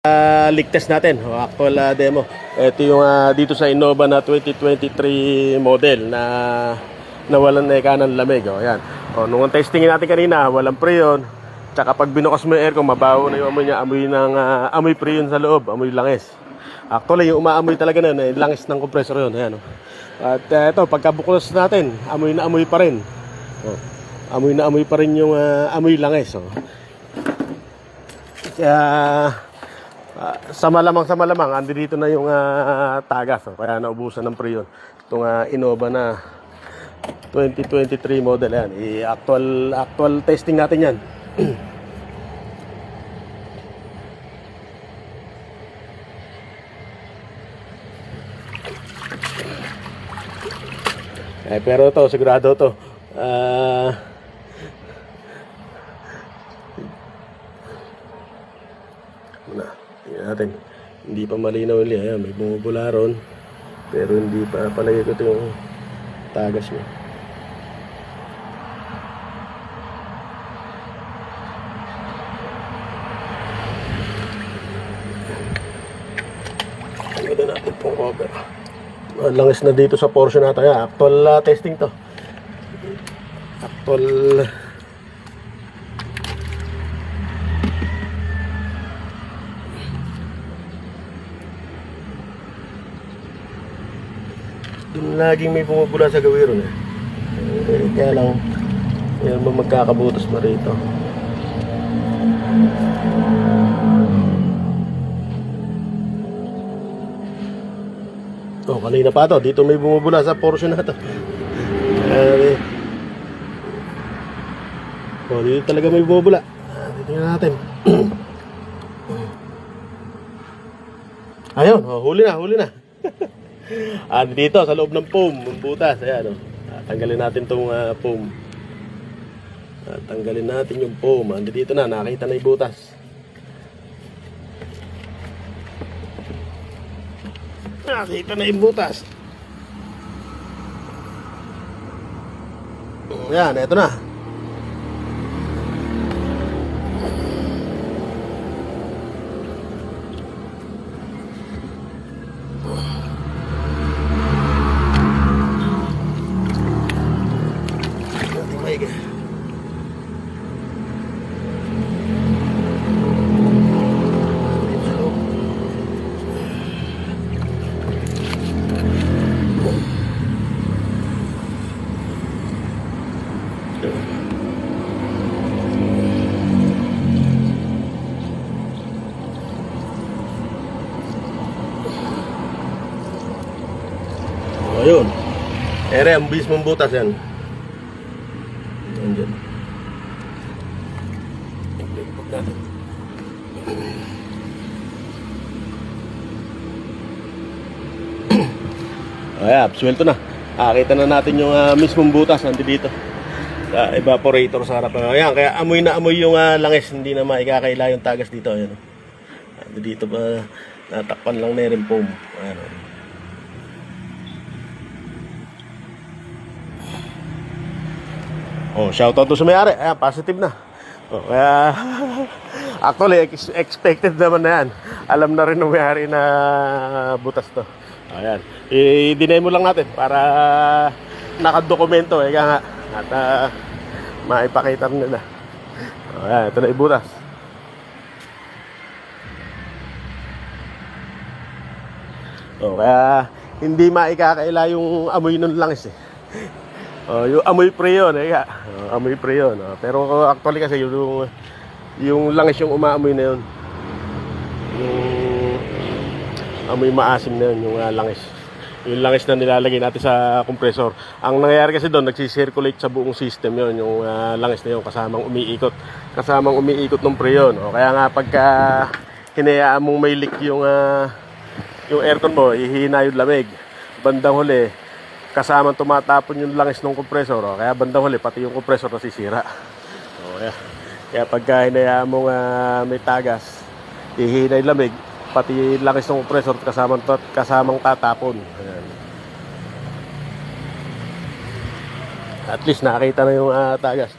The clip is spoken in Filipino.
Leak test natin, actual demo. Ito yung dito sa Innova na 2023 model na nawalan na ika ng lamig. Yan. Nung testingin natin kanina, walang preyon. Tsaka pag binukas mo yung aircon, mabaho na yung amoy niya. Amoy preyon sa loob, amoy langis. Actually, yung umaamoy talaga na yun, langis ng compressor yun. Ayan, At ito, pagkabukas natin, amoy na amoy pa rin. Amoy na amoy pa rin yung amoy langis. Kaya sa malamang andi dito na yung tagas, kaya naubusan ng preyon itong Innova na 2023 model. Yan, actual testing natin yan. Pero to sigurado to tingnan natin, hindi pa malinaw ulit. Ayan, may bumubula ron, pero hindi pa palagay ko ito yung tagas niya. Tingnan natin pong cover. Langis na dito sa portion natin. Actual testing to. Actual laging may pumupula sa gawiro na. Kaya lang yan ba magkakabutas na rito. Kanina pa to, dito may bumubula sa portion na to. Dito talaga may bumubula. Tingnan natin. Ayun, huli na. Dito sa loob ng foam, ng butas. Ayan, tanggalin natin itong foam. Tanggalin natin yung foam. Dito na, nakita na yung butas. Nakita na yung butas. Ayan, eto na. Ayun. Ang bis mong butas yan. Andyan. Ayan, swelto na. Kita na natin yung mismong butas nandito dito. Evaporator sa harap. Ayan, kaya amoy na amoy yung langis. Hindi na maikakaila yung tagas dito. Ayan. Dito ba natakpan lang na rin foam. Ayan. Shoutout to sa may-ari. Ayan, positive na. Kaya actually expected naman na yan. Alam na rin ng may-ari na butas to. Ayan, i-deny mo lang natin para nakadokumento kaya nga at maipakita rin nila. Ayan, ito na ibutas. Kaya hindi maikakaila yung amoy nun langis eh. Yung amoy preyon amoy preyon. Pero actually kasi yung langis yung umaamoy na yun. Yung amoy maasim na yun, yung langis. Yung langis na nilalagay natin sa compressor. Ang nangyayari kasi doon, nagsisirculate sa buong system yun, yung langis na yun, kasamang umiikot ng preyon. Kaya nga pagka hinayaan mong may leak yung aircon mo, ihina yung lamig. Bandang huli, kasamang tumatapon yung langis ng compressor. Kaya bandang huli, pati yung compressor nasisira. Kaya pagka hinayaan mong may tagas, ihina yung lamig, pati langis ng compressor kasamang tatapon. Ayan. At least nakita na yung tagas.